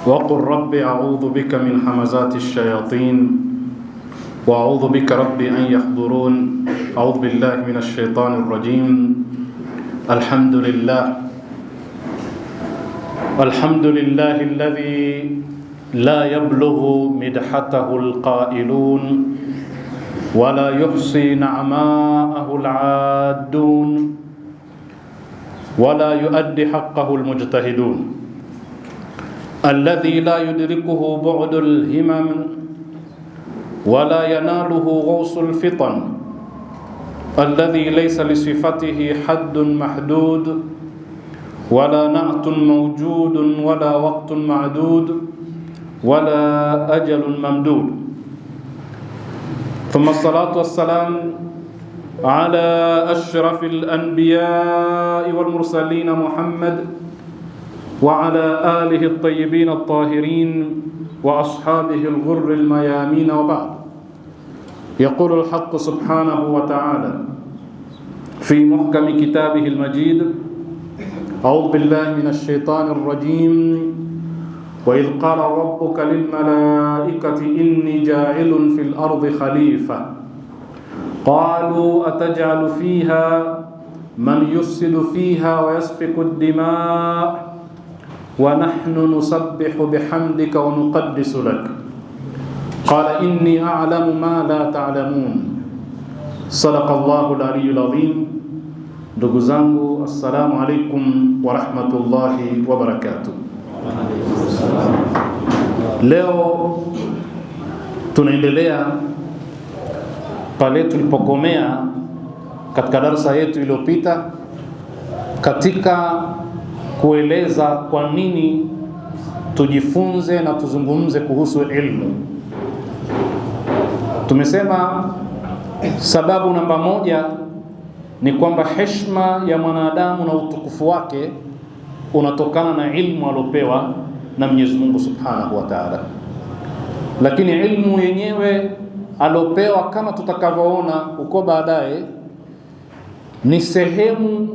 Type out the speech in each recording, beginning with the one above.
وقل رب أعوذ بك من همزات الشياطين وأعوذ بك رب أن يحضرون. أعوذ بالله من الشيطان الرجيم. الحمد لله الذي لا يبلغ مدحته القائلون ولا يحصي نعماءه العادون ولا يؤدي حقه المجتهدون، الذي لا يدركه بعد الهمم ولا يناله غوص الفطن، الذي ليس لصفته حد محدود ولا نعت موجود ولا وقت معدود ولا أجل ممدود. ثم الصلاة والسلام على أشرف الأنبياء والمرسلين محمد وعلى آله الطيبين الطاهرين وأصحابه الغر الميامين، وبعد. يقول الحق سبحانه وتعالى في محكم كتابه المجيد: أعوذ بالله من الشيطان الرجيم. وإذ قال ربك للملائكة إني جاعل في الأرض خليفة قالوا أتجعل فيها من يفسد فيها ويسفك الدماء ونحن نسبح بحمدك ونقدس لك قال إني أعلم ما لا تعلمون. صدق الله العلي العظيم. Ndugu zangu, assalamu alaikum wa rahmatullahi wa barakatuh. Leo tunaendelea pale tulipokomea katika darasa yetu iliyopita, katika kueleza kwa nini tujifunze na tuzungumze kuhusu ilmu. Tumesema sababu namba moja ni kwamba heshima ya mwanadamu na utukufu wake unatokana na ilmu alopewa na Mwenyezi Mungu Subhanahu wa Ta'ala. Lakini ilmu yenyewe alopewa, kama tutakavyoona huko baadaye, ni sehemu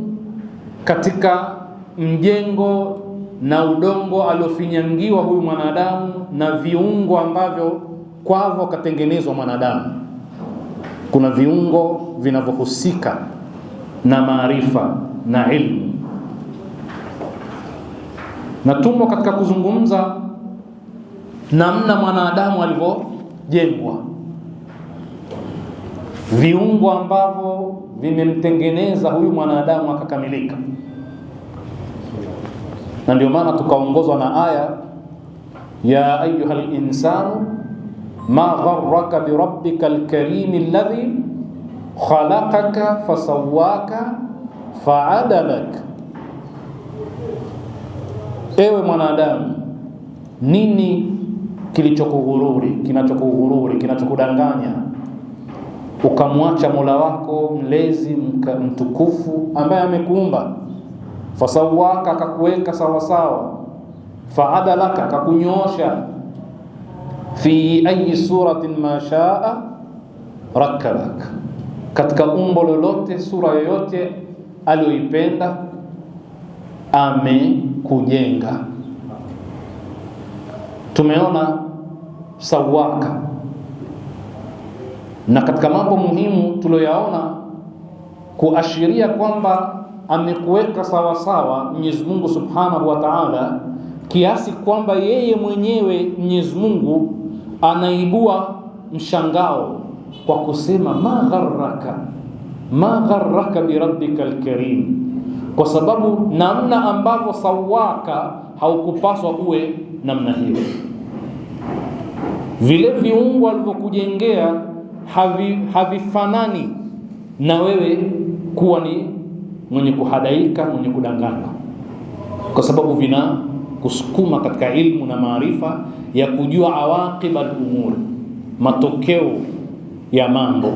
katika mjengo na udongo aliofinyangiwa huyu mwanadamu na viungo ambavyo kwavyo katengenezwa mwanadamu. Kuna viungo vinavyohusika na maarifa na ilmu, na tumo katika kuzungumza namna mwanadamu alivyojengwa, viungo ambavyo vimemtengeneza huyu mwanadamu akakamilika. Na ndio maana tukaongozwa na aya ya ayyuhal insanu ma gharraka bi rabbikal karim alladhi khalaqaka fasawwaka fa'adalak. Ewe mwanadamu, nini kinachokughururi, kinachokudanganya ukamwacha Mola wako mlezi mtukufu ambaye amekuumba? Fasawwaka, akakuweka sawa sawa. Fa'adalaka, akakunyoosha. Fi ayi suratin ma shaa rakkabak, katika umbo lolote, sura yoyote aliyoipenda amekujenga. Tumeona sawaka, na katika mambo muhimu tuliyoyaona kuashiria kwamba amekuweka sawa sawa Mwenyezi Mungu Subhanahu wa Ta'ala, kiasi kwamba yeye mwenyewe Mwenyezi Mungu anaibua mshangao kwa kusema ma gharraka bi rabbikal karim, kwa sababu namna ambavyo sawaka haukupaswa uwe namna hiyo. Vile viungo alivyokujengea havifanani na wewe kuwa ni mwenye kuhadaika, mwenye kudanganywa, kwa sababu vina kusukuma katika ilmu na maarifa ya kujua awaqiba al-umur, matokeo ya mambo.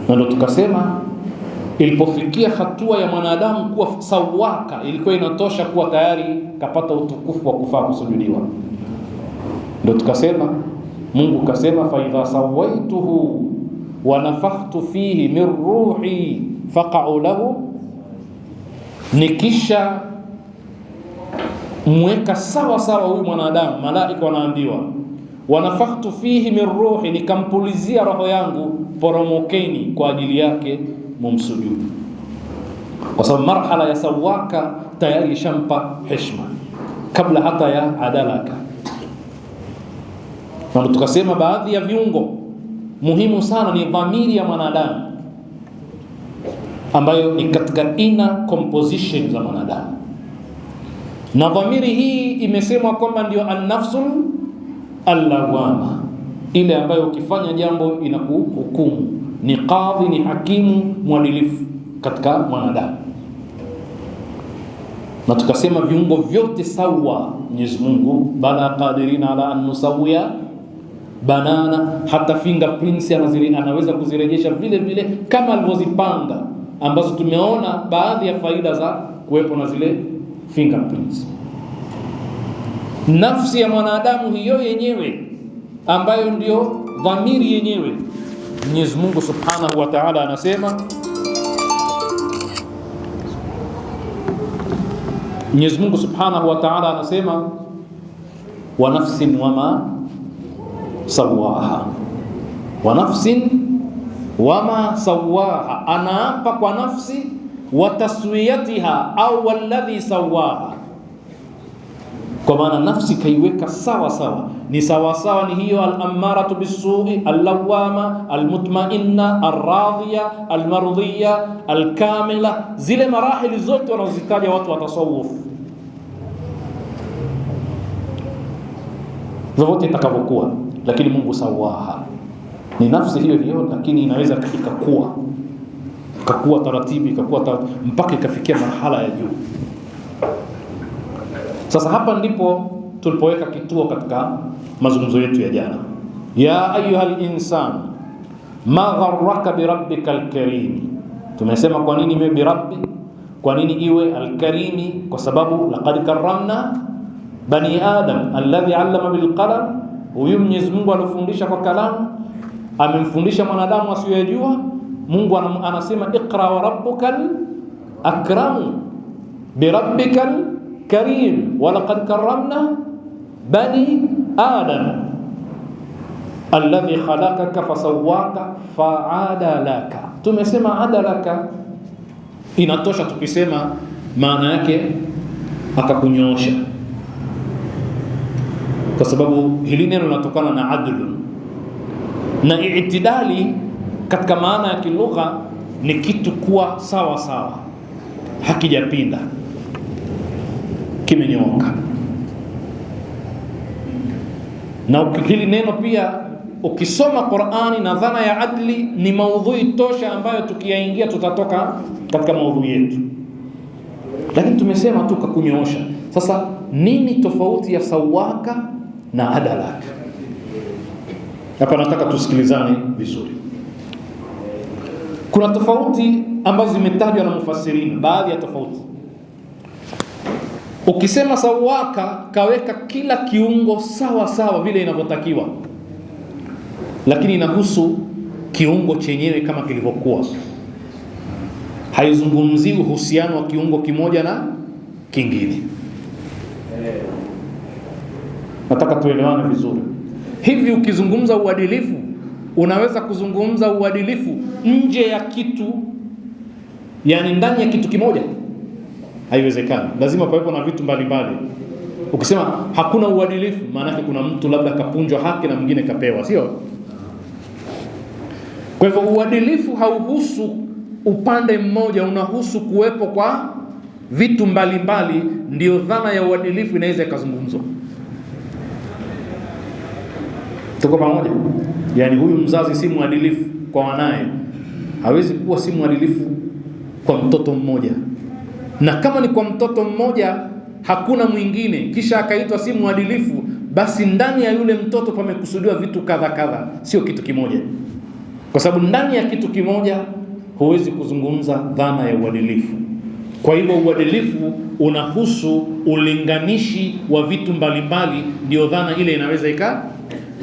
Na ndio tukasema ilipofikia hatua ya mwanadamu kuwa sawaka, ilikuwa inatosha kuwa tayari kapata utukufu wa kufaa kusujudiwa. Ndio tukasema Mungu kasema fa idha sawaituhu wa nafakhtu fihi min ruhi faqa'u lahu, nikisha mweka sawa sawa huyu mwanadamu, malaika wanaambiwa wanafakhtu fihi min ruhi, nikampulizia roho yangu, poromokeni kwa ajili yake mumsujudu. Kwa sababu marhala ya sawaka tayari shampa heshima kabla hata ya adalaka. Na tukasema baadhi ya viungo muhimu sana ni dhamiri ya mwanadamu, ambayo ni katika inner composition za mwanadamu. Na dhamiri hii imesemwa kwamba ndio an-nafsul al-lawama, ile ambayo ukifanya jambo inakuhukumu, ni qadhi, ni hakimu mwadilifu katika mwanadamu. Na tukasema viungo vyote sawa Mwenyezi Mungu, bala qadirina ala an nusawiya banana, hata fingerprints anaweza kuzirejesha vile vile kama alivyozipanga, ambazo tumeona baadhi ya faida za kuwepo na zile fingerprints. Nafsi ya mwanadamu hiyo yenyewe ambayo ndio dhamiri yenyewe, Mwenyezi Mungu Subhanahu wa Ta'ala anasema, Mwenyezi Mungu Subhanahu wa Ta'ala anasema wa nafsin wama sawaha, wa nafsin wama sawaha, anaapa kwa nafsi, wa taswiyatiha au walladhi sawaha, kwa maana nafsi kaiweka sawa sawa, ni sawa sawa, ni hiyo al-ammaratu bis-su'i, al-lawama, al-mutma'inna, ar-radhiya, al-mardhiya, al-kamila, zile marahili zote wanazitaja watu wa tasawuf. Zote itakavyokuwa, lakini Mungu sawaha, ni nafsi hiyo hiyo, lakini inaweza ikakua taratibu, mpaka ikafikia marhala ya juu. Sasa hapa ndipo tulipoweka kituo katika mazungumzo yetu ya jana. Ya ayyuhal insan ma gharraka bi rabbikal karim. Tumesema kwa nini iwe bi rabbi, kwa nini iwe al-karimi? Kwa sababu laqad karramna bani adam alladhi 'allama bil qalam. Huyu Mwenyezi Mungu alifundisha kwa kalamu, amemfundisha mwanadamu asiyojua. Mungu anasema iqra wa rabbukal akram bi rabbikal karim wa laqad karramna bani adam alladhi khalaqaka fasawwaka fa'adalaka. Tumesema adalaka inatosha, tukisema maana yake akakunyoosha, kwa sababu hili neno linatokana na adlu, na i'tidali katika maana ya kilugha ni kitu kuwa sawa sawa, hakijapinda, kimenyooka. Na hili neno pia ukisoma Qur'ani na dhana ya adli ni maudhui tosha ambayo tukiyaingia tutatoka katika maudhui yetu, lakini tumesema tu kakunyoosha. Sasa nini tofauti ya sawaka na adalaka? Hapa nataka tusikilizane vizuri. Kuna tofauti ambazo zimetajwa na mufassirin, baadhi ya tofauti. Ukisema sawaka, kaweka kila kiungo sawa sawa vile inavyotakiwa, lakini inahusu kiungo chenyewe kama kilivyokuwa, haizungumzii uhusiano wa kiungo kimoja na kingine. Nataka tuelewane vizuri. Hivi ukizungumza uadilifu, unaweza kuzungumza uadilifu nje ya kitu, yani ndani ya kitu kimoja? Haiwezekani, lazima pawepo na vitu mbalimbali. Ukisema hakuna uadilifu, maana yake kuna mtu labda kapunjwa haki na mwingine kapewa, sio? Kwa hivyo uadilifu hauhusu upande mmoja, unahusu kuwepo kwa vitu mbalimbali. Ndio dhana ya uadilifu inaweza ikazungumzwa. Tuko pamoja? Yani huyu mzazi si mwadilifu kwa wanae, hawezi kuwa si mwadilifu kwa mtoto mmoja. Na kama ni kwa mtoto mmoja hakuna mwingine, kisha akaitwa si mwadilifu, basi ndani ya yule mtoto pamekusudiwa vitu kadha kadha, sio kitu kimoja. Kwa sababu ndani ya kitu kimoja huwezi kuzungumza dhana ya uadilifu. Kwa hivyo uadilifu unahusu ulinganishi wa vitu mbalimbali, ndio dhana ile inaweza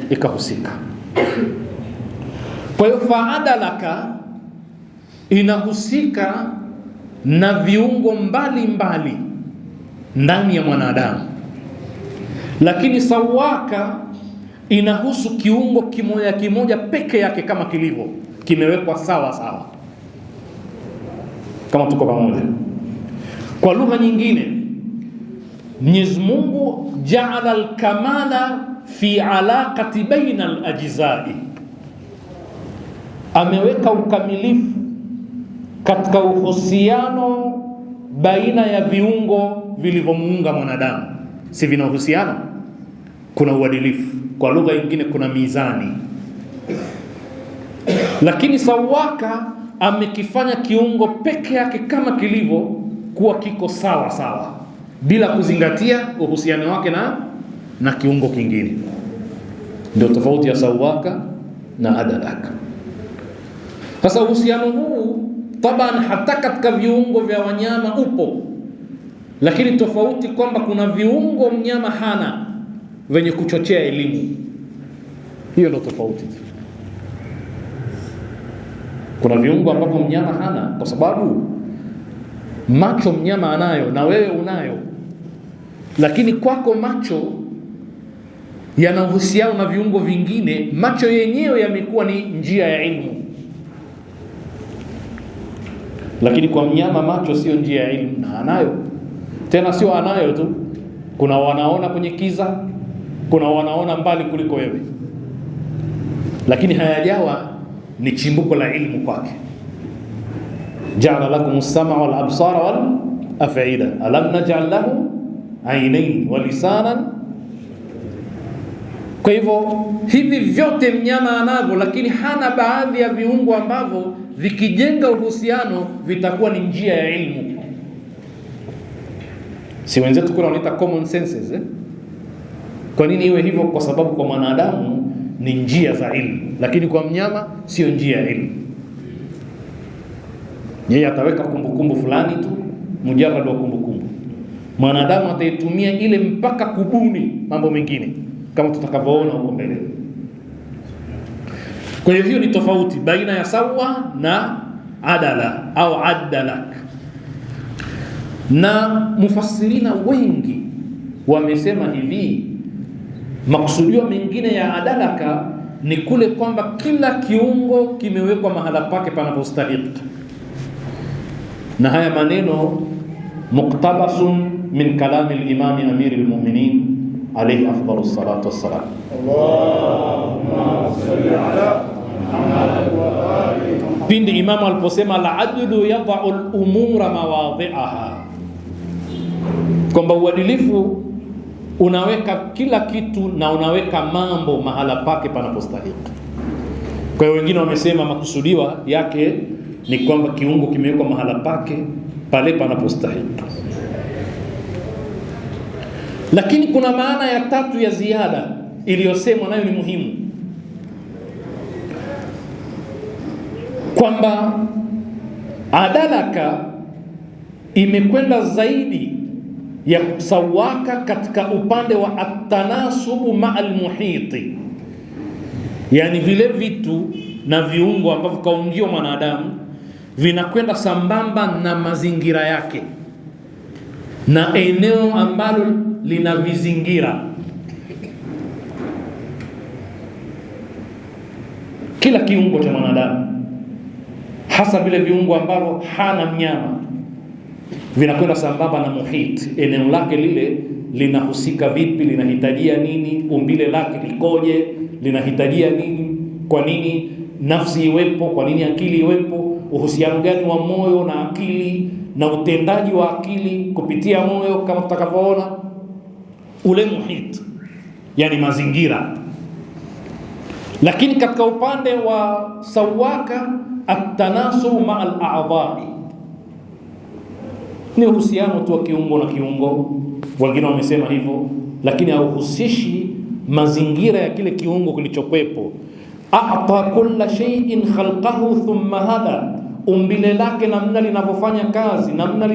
ikahusika. Kwa hiyo faadalaka inahusika na viungo mbalimbali ndani ya mwanadamu. Lakini sawaka inahusu kiungo kimoja kimoja peke yake, kama kilivyo kimewekwa sawa sawa, kama tuko pamoja. Kwa lugha nyingine, Mwenyezi Mungu jaala al-kamala fi alaqati baina al-ajzai, ameweka ukamilifu katika uhusiano baina ya viungo vilivyomuunga mwanadamu. Si vina uhusiano? Kuna uadilifu, kwa lugha nyingine kuna mizani. Lakini sawaka amekifanya kiungo peke yake kama kilivyo kuwa kiko sawa sawa, bila kuzingatia uhusiano wake na kiungo kingine. Ndio tofauti ya sawaka na adalaka. Sasa uhusiano huu taban hata katika viungo vya wanyama upo, lakini tofauti kwamba kuna viungo mnyama hana venye kuchochea elimu. Hiyo ndio tofauti. Kuna viungo ambavyo mnyama hana, kwa sababu macho mnyama anayo na wewe unayo, lakini kwako macho yana uhusiano na viungo vingine. Macho yenyewe yamekuwa ni njia ya ilmu, lakini kwa mnyama macho sio njia ya ilmu, na anayo. Tena sio anayo tu, kuna wanaona kwenye kiza, kuna wanaona mbali kuliko wewe, lakini hayajawa ni chimbuko la ilmu kwake. Ja'ala lakum as-sam'a wal absara wal af'ida alam naj'al lahu aynayn wa lisanan. Kwa hivyo hivi vyote mnyama anavyo, lakini hana baadhi ya viungo ambavyo vikijenga uhusiano vitakuwa ni njia ya ilmu. Si wenzetu kuna wanaita common senses Kwa nini iwe hivyo? Kwa sababu kwa mwanadamu ni njia za ilmu, lakini kwa mnyama sio njia ya ilmu. Yeye ataweka kumbukumbu fulani tu, mujarrad wa kumbukumbu. Mwanadamu ataitumia ile mpaka kubuni mambo mengine, kama tutakavyoona huko mbele. Kwa hiyo ni tofauti baina ya sawa na adala au adalak. Na mufassirina wengi wamesema hivi, makusudio mengine ya adalaka ni kule kwamba kila kiungo kimewekwa mahala pake panapostahili. Na haya maneno muktabasun min kalami al-imam amir al-mu'minin alayhi afdalus salatu wassalam. Allahumma salli ala Muhammad wa ali. Pindi imamu aliposema al-adlu yadha'u al-umura mawadhi'aha, kwamba uadilifu unaweka kila kitu na unaweka mambo mahala pake panapostahili. Kwa hiyo wengine wamesema makusudiwa yake ni kwamba kiungo kimewekwa mahala pake pale panapostahili. Lakini kuna maana ya tatu ya ziada iliyosemwa, nayo ni muhimu, kwamba adalaka imekwenda zaidi ya sawaka katika upande wa at-tanasubu ma'al muhiti, yani vile vitu na viungo ambavyo kaungiwa mwanadamu vinakwenda sambamba na mazingira yake na eneo ambalo linavizingira. Kila kiungo cha mwanadamu, hasa vile viungo ambavyo hana mnyama, vinakwenda sambamba na muhit, eneo lake lile linahusika vipi, linahitajia nini, umbile lake likoje, linahitajia nini, kwa nini nafsi iwepo, kwa nini akili iwepo, uhusiano gani wa moyo na akili, na utendaji wa akili kupitia moyo, kama tutakavyoona ule muhit, yani mazingira. Lakini katika upande wa sawaka at-tanasub ma'al a'dha'i, ni uhusiano tu wa kiungo na kiungo. Wengine wamesema hivyo, lakini hauhusishi mazingira ya kile kiungo kilichokwepo. A'ta kulla shay'in khalqahu thumma hada, umbile lake namna linavyofanya kazi, namna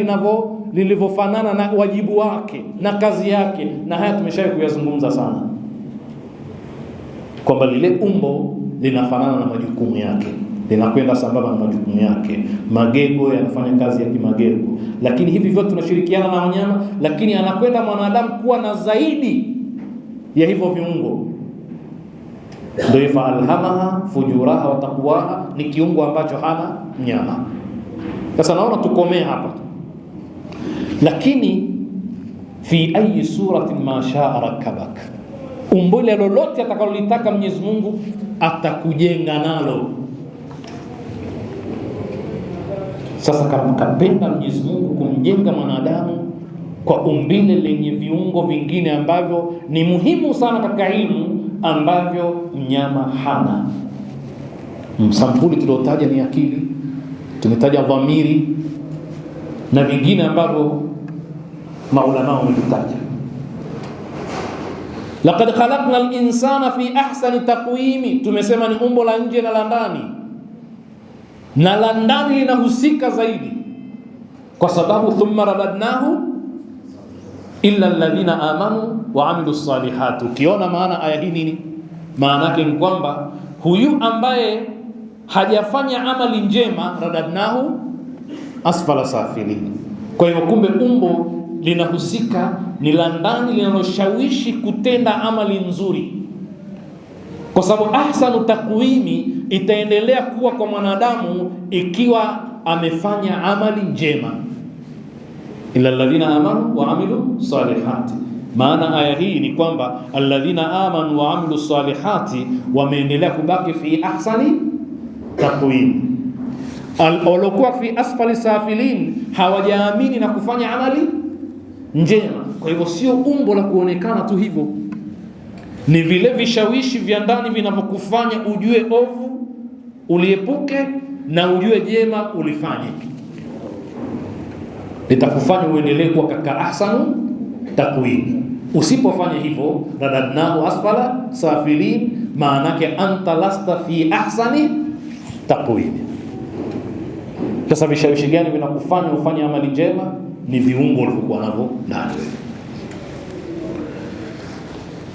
lilivyofanana na wajibu wake na kazi yake. Na haya tumeshawahi kuyazungumza sana, kwamba lile umbo linafanana na majukumu yake, linakwenda sambamba na majukumu yake. Magego yanafanya kazi ya kimagego, lakini hivi vyote tunashirikiana na wanyama, lakini anakwenda mwanadamu kuwa na zaidi ya hivyo viungo. Ndio fa alhamaha fujuraha wa taqwaha, ni kiungo ambacho hana nyama. Sasa naona tukomee hapa, lakini fi ayi suratin ma shaa rakabak, umbile lolote atakalolitaka Mwenyezi Mungu atakujenga nalo. Sasa kama kapenda Mwenyezi Mungu kumjenga mwanadamu kwa umbile lenye viungo vingine ambavyo ni muhimu sana katika ilmu, ambavyo mnyama hana. Msampuli tuliotaja ni akili, tumetaja dhamiri na vingine ambavyo maulama wamevitaja. Laqad khalaqna al-insana fi ahsani taqwimi, tumesema ni umbo la nje na la ndani, na la ndani linahusika zaidi kwa sababu thumma radadnahu illa alladhina amanu wa amilus salihati. Ukiona maana aya hii nini? Maana yake ni kwamba huyu ambaye hajafanya amali njema, radadnahu asfala safilin. Kwa hiyo kumbe umbo linahusika, ni la ndani linaloshawishi kutenda amali nzuri, kwa sababu ahsanu taqwimi itaendelea kuwa kwa mwanadamu ikiwa amefanya amali njema. Illa alladhina amanu wa amilu salihati. Maana aya hii ni kwamba alladhina amanu wa amilu salihati wameendelea kubaki fi ahsani taqwim. Waliokuwa fi asfali safilin hawajaamini na kufanya amali njema. Kwa hivyo sio umbo la kuonekana tu hivyo, ni vile vishawishi vya ndani vinavyokufanya ujue ovu uliepuke na ujue jema ulifanye, litakufanya uendelee kuwa katika ahsanu taqwim. Usipofanya hivyo, radadnahu asfala safilin, maana yake anta lasta fi ahsani taqwim. Sasa vishawishi gani vinakufanya ufanye amali njema? Ni viungo ulivyokuwa navyo ndani.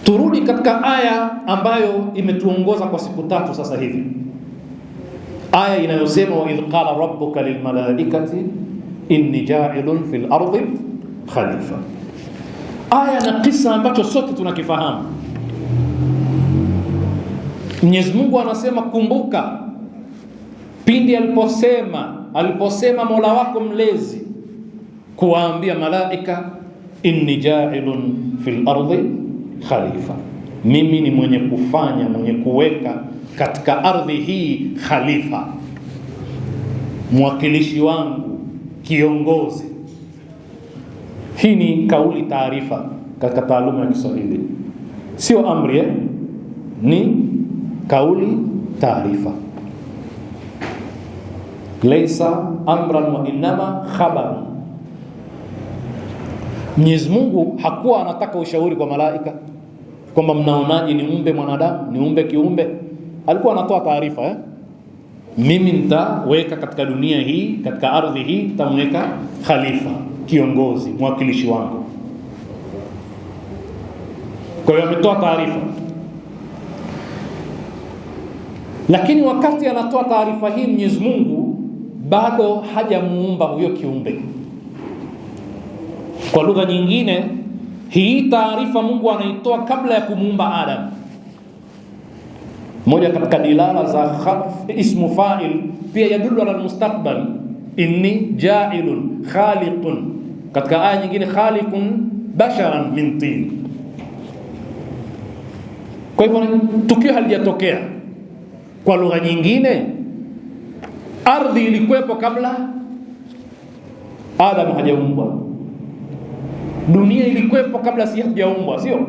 Turudi katika aya ambayo imetuongoza kwa siku tatu sasa hivi, aya inayosema wa idh qala rabbuka lilmalaikati inni ja'ilun fil ardi khalifa. Aya na kisa ambacho sote tunakifahamu. Mwenyezi Mungu anasema, kumbuka pindi aliposema Mola wako mlezi kuwaambia malaika, inni ja'ilun fil ardi khalifa, mimi ni mwenye kufanya, mwenye kuweka katika ardhi hii khalifa, mwakilishi wangu, kiongozi. Hii ni kauli taarifa katika taaluma ya Kiswahili, sio amri, ni kauli taarifa. Laysa amran wa innama khabar. Mwenyezi Mungu hakuwa anataka ushauri kwa malaika kwamba mnaonaje niumbe mwanadamu, niumbe kiumbe. Alikuwa anatoa taarifa, mimi nitaweka katika dunia hii, katika ardhi hii nitamweka khalifa, kiongozi, mwakilishi wangu. Kwa hiyo ametoa taarifa, lakini wakati anatoa taarifa hii Mwenyezi Mungu bado hajamuumba huyo kiumbe. Kwa lugha nyingine, hii taarifa Mungu anaitoa kabla ya kumuumba Adam. Moja katika dilala za ismu fa'il pia yadullu ala almustaqbal, inni ja'ilun khaliqun. Katika aya nyingine, khaliqun basharan min tin. Kwa hivyo tukio halijatokea. Kwa lugha nyingine, ardhi ilikuwepo kabla Adam hajaumbwa, dunia ilikuwepo kabla si hajaumbwa, sio?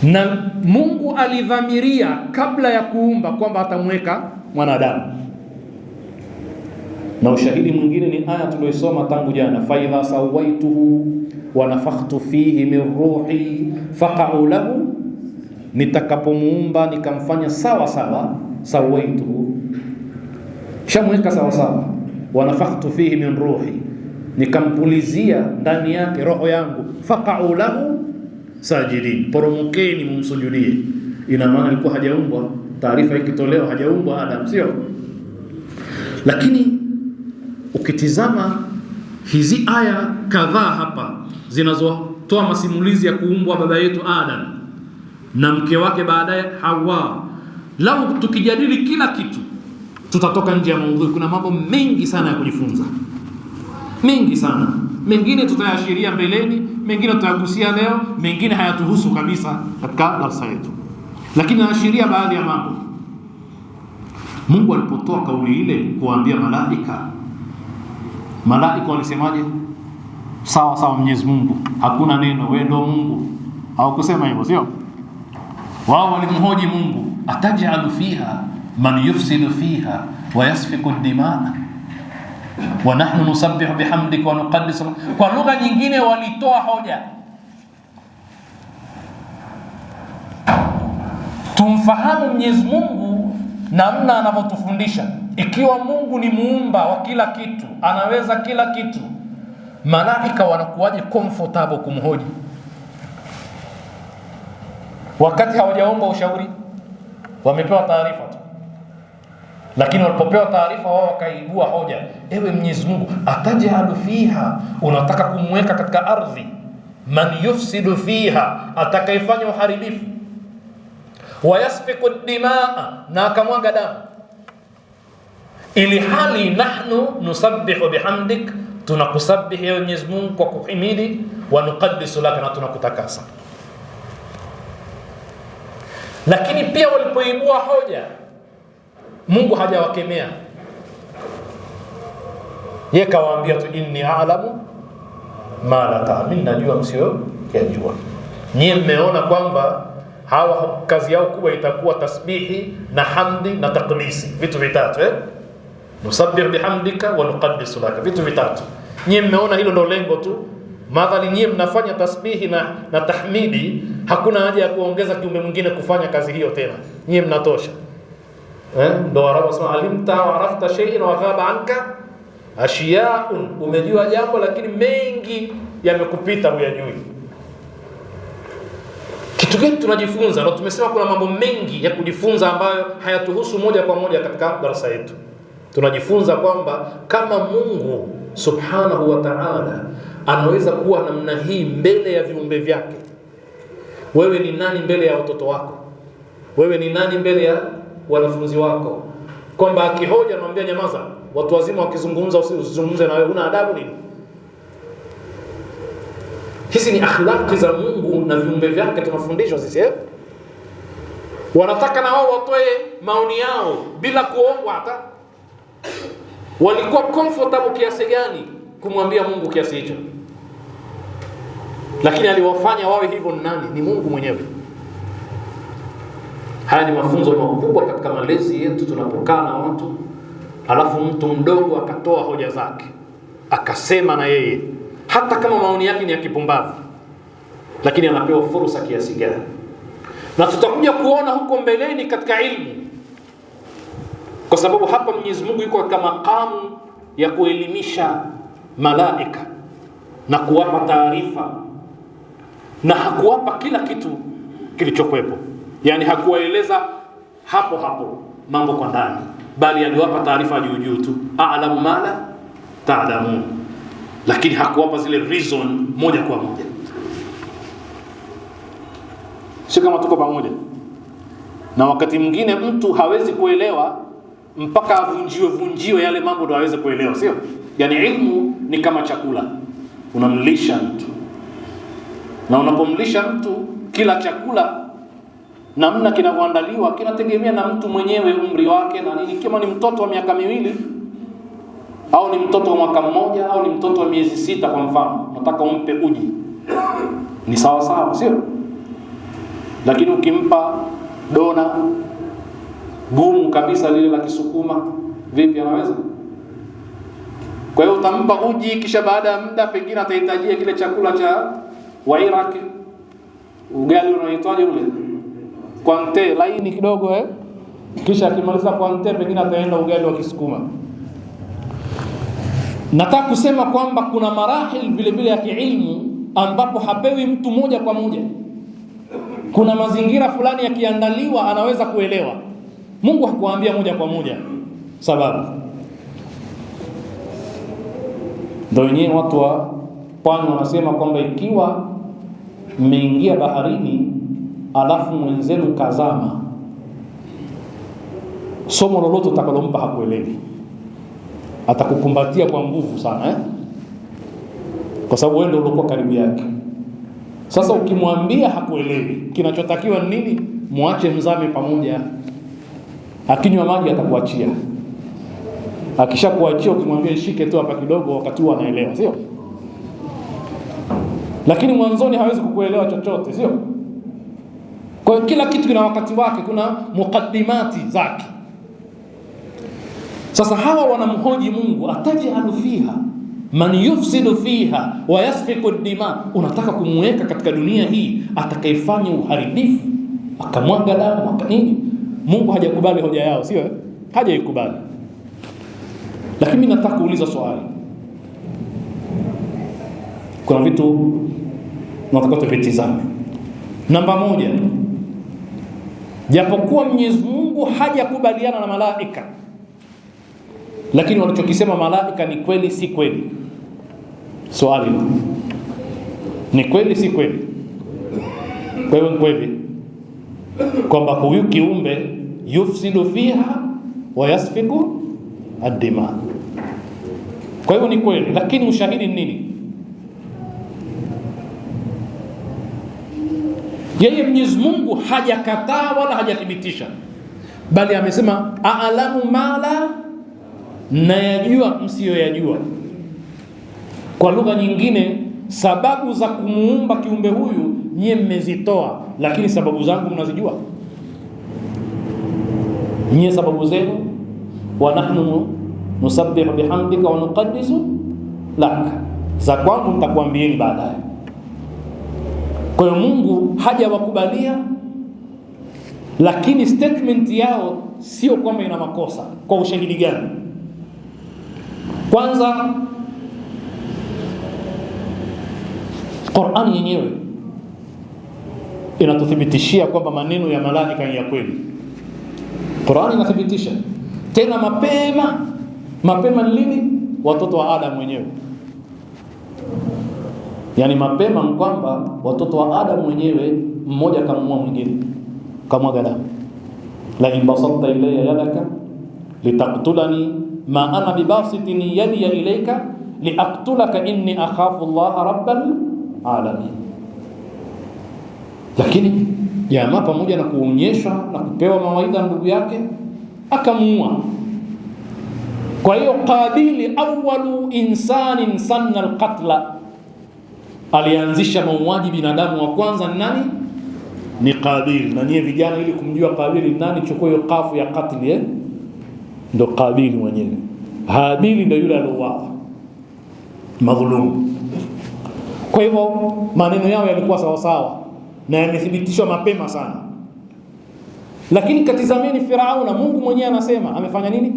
Na Mungu alidhamiria kabla ya kuumba kwamba atamweka mwanadamu. Na ushahidi mwingine ni aya tuliyosoma tangu jana, fa idha sawaituhu wa nafakhtu fihi min ruhi faqa'u lahu, nitakapomuumba nikamfanya sawa sawa, sawaituhu, shamweka sawa sawa, wa nafakhtu fihi min ruhi, nikampulizia ndani yake roho yangu, faqa'u lahu sajidin, poromokeni mumsujudie. Ina maana alikuwa hajaumbwa, taarifa ikitolewa hajaumbwa Adam, sio? Lakini ukitizama hizi aya kadhaa hapa alipotoa masimulizi ya kuumbwa baba yetu Adam na mke wake baadaye Hawa, lau tukijadili kila kitu tutatoka nje ya maudhui. Kuna mambo mengi sana ya kujifunza, mengi sana. Mengine tutayashiria mbeleni, mengine tutayagusia leo, mengine hayatuhusu kabisa katika darasa yetu, lakini naashiria baadhi ya mambo. Mungu alipotoa kauli ile kuambia malaika walisemaje? Sawa sawa, Mwenyezi Mungu, hakuna neno, wewe ndio Mungu. Hawakusema hivyo, sio? Wao walimhoji Mungu, atajalu fiha man yufsidu fiha wa yasfiku ad-dimaa wa nahnu nusabbihu bihamdika wa nuqaddisu. Kwa lugha nyingine walitoa hoja tumfahamu Mwenyezi Mungu namna anavyotufundisha. Ikiwa Mungu ni muumba wa kila kitu, anaweza kila kitu, malaika wanakuwaje comfortable kumhoji wakati hawajaomba ushauri? Wamepewa taarifa tu, lakini walipopewa taarifa wao wakaibua hoja. Ewe Mwenyezi Mungu, atajalu fiha, unataka kumweka katika ardhi man yufsidu fiha, atakayefanya uharibifu, wa yasfiku dimaa, na akamwaga damu, ili hali nahnu nusabbihu bihamdik, tunakusabihi ewe Mwenyezi Mungu kwa kuhimidi, wa nuqaddisu laka, na tunakutakasa. Lakini pia walipoibua hoja, Mungu hajawakemea. Yeye kawaambia tu, inni a'lamu ma la ta'lamun, najua msio yajua. Nyie mmeona kwamba hawa kazi yao kubwa itakuwa tasbihi na hamdi na taqdisi, vitu vitatu nusabbih bihamdika wa nuqaddisu laka, vitu vitatu. Nyie mmeona hilo ndio lengo tu. Madhali nyie mnafanya tasbihi na tahmidi, hakuna haja ya kuongeza kiumbe mwingine kufanya kazi hiyo tena. Nyie mnatosha. Ndio Arabu wasema alimta wa arafta shay'in wa ghaba anka ashiya'un, umejua jambo lakini mengi yamekupita huyajui. Kitu gani tunajifunza? Na tumesema kuna mambo mengi ya kujifunza ambayo hayatuhusu moja kwa moja katika darasa yetu. Tunajifunza kwamba kama Mungu subhanahu wa ta'ala anaweza kuwa namna hii mbele ya viumbe vyake, wewe ni nani mbele ya watoto wako? Wewe ni nani mbele ya wanafunzi wako? Kwamba akihoja anamwambia nyamaza, watu wazima wakizungumza usizungumze, na wewe una adabu nini? Hizi ni akhlaqi za Mungu na viumbe vyake tunafundishwa sisi. Wanataka na wao watoe maoni yao bila kuombwa hata. Walikuwa comfortable kiasi gani kumwambia Mungu kiasi hicho? Lakini aliwafanya wawe hivyo nani? Ni Mungu mwenyewe. Haya ni mafunzo makubwa katika malezi yetu tunapokaa na watu, alafu mtu mdogo akatoa hoja zake, akasema na yeye, hata kama maoni yake ni ya kipumbavu, lakini anapewa fursa kiasi gani. Na tutakuja kuona huko mbeleni katika ilmu, kwa sababu hapa Mwenyezi Mungu yuko katika makamu ya kuelimisha malaika na kuwapa taarifa, na hakuwapa kila kitu kilichokuwepo. Yani hakuwaeleza hapo hapo mambo kwa ndani, bali aliwapa taarifa juu juu tu, a'lamu ma la ta'lamun, lakini hakuwapa zile reason moja kwa moja. Sio kama tuko pamoja. Na wakati mwingine mtu hawezi kuelewa mpaka vunjiwe yale mambo ndio aweze kuelewa, sio? Yani ilmu ni kama chakula, unamlisha mtu, na unapomlisha mtu, kila chakula namna kinavyoandaliwa kinategemea na mtu mwenyewe, umri wake na nini. Kama ni mtoto wa miaka 2 au ni mtoto wa mwaka 1 au ni mtoto wa miezi 6 kwa mfano, nataka umpe uji, ni sawa sawa, sio? Lakini ukimpa dona gumu kabisa lile la Kisukuma, vipi anaweza? Kwa hiyo utampa uji, kisha baada ya muda pengine atahitajia kile chakula cha Wairaq, ugali unaitwaje ule, kwante laini kidogo kisha akimaliza kwante pengine ataenda ugali wa Kisukuma. Nataka kusema kwamba kuna marahil vile vile ya kiilmu ambapo hapewi mtu moja kwa moja. Kuna mazingira fulani yakiandaliwa anaweza kuelewa. Mungu hakuambia moja kwa moja, sababu ndio wenyewe watu wa Pwani wanasema kwamba ikiwa mmeingia baharini alafu mwenzenu kazama, somo lolote utakalompa hakuelewi, atakukumbatia kwa nguvu sana kwa sababu wewe ndio ulikuwa karibu yake. Sasa ukimwambia hakuelewi, kinachotakiwa ni nini? Muache mzame pamoja. Akinywa maji atakuachia. Akishakuachia ukimwambia shike tu hapa kidogo, wakati huo anaelewa, sio? Lakini mwanzoni hawezi kukuelewa chochote, sio? Kwa hiyo kila kitu kina wakati wake, kuna mukaddimati zake. Sasa hawa wanamhoji Mungu, atajalu fiha man yufsidu fiha wa yasfiku dima, unataka kumweka katika dunia hii atakayefanya uharibifu, akamwaga damu, nini? Mungu hajakubali hoja yao, sio? Hajaikubali. Lakini mimi nataka kuuliza swali. Kuna vitu nataka tuvitizame. Namba 1, japokuwa Mwenyezi Mungu hajakubaliana na malaika, lakini walichokisema malaika ni kweli si kweli? Swali, ni kweli si kweli? Kwa hiyo ni kweli kwamba huyu kiumbe yufsidu fiha wa yasfiku ad-dima. Kwa hiyo ni kweli, lakini ushahidi ni nini? Yeye Mwenyezi Mungu hajakataa wala hajathibitisha, bali amesema a'lamu ma la, na yajua msiyoyajua. Kwa lugha nyingine, sababu za kumuumba kiumbe huyu nyie mmezitoa, lakini sababu zangu mnazijua. Nyie sababu zenu, wa nahnu nusabbihu bihamdika wa nuqaddisu lak, za kwangu nitakwambieni baadaye. Kwa hiyo Mungu hajawakubalia, lakini statement yao sio kwamba ina makosa. Kwa ushahidi gani? Kwanza, Qur'ani yenyewe inatuthibitishia kwamba maneno ya malaika ni ya kweli. Qur'ani inathibitisha tena mapema lini? Watoto wa Adam wenyewe. Yani mapema kwamba watoto wa Adam wenyewe, mmoja kamua mwingine, kamwaga damu. La in basatta ilayya yadaka litaqtulani ma ana bibasitin yadi ilayka liaqtulaka inni akhafu Allah rabbal alamin. Lakini jamaa pamoja na kuonyeshwa na kupewa mawaidha ndugu yake akamuua. Kwa hiyo Qabili awwalu insanin sanna alqatla, alianzisha mauaji binadamu wa kwanza ni nani? Ni Qabili. Na nyie vijana, ili kumjua Qabili nani, chukua hiyo kafu ya katli, ndo Qabili mwenyewe. Habili ndo yule aliouawa, madhulumu. Kwa hivyo maneno yao yalikuwa sawa sawa na yamethibitishwa mapema sana. Lakini katizameni Firauna, Mungu mwenyewe anasema amefanya nini?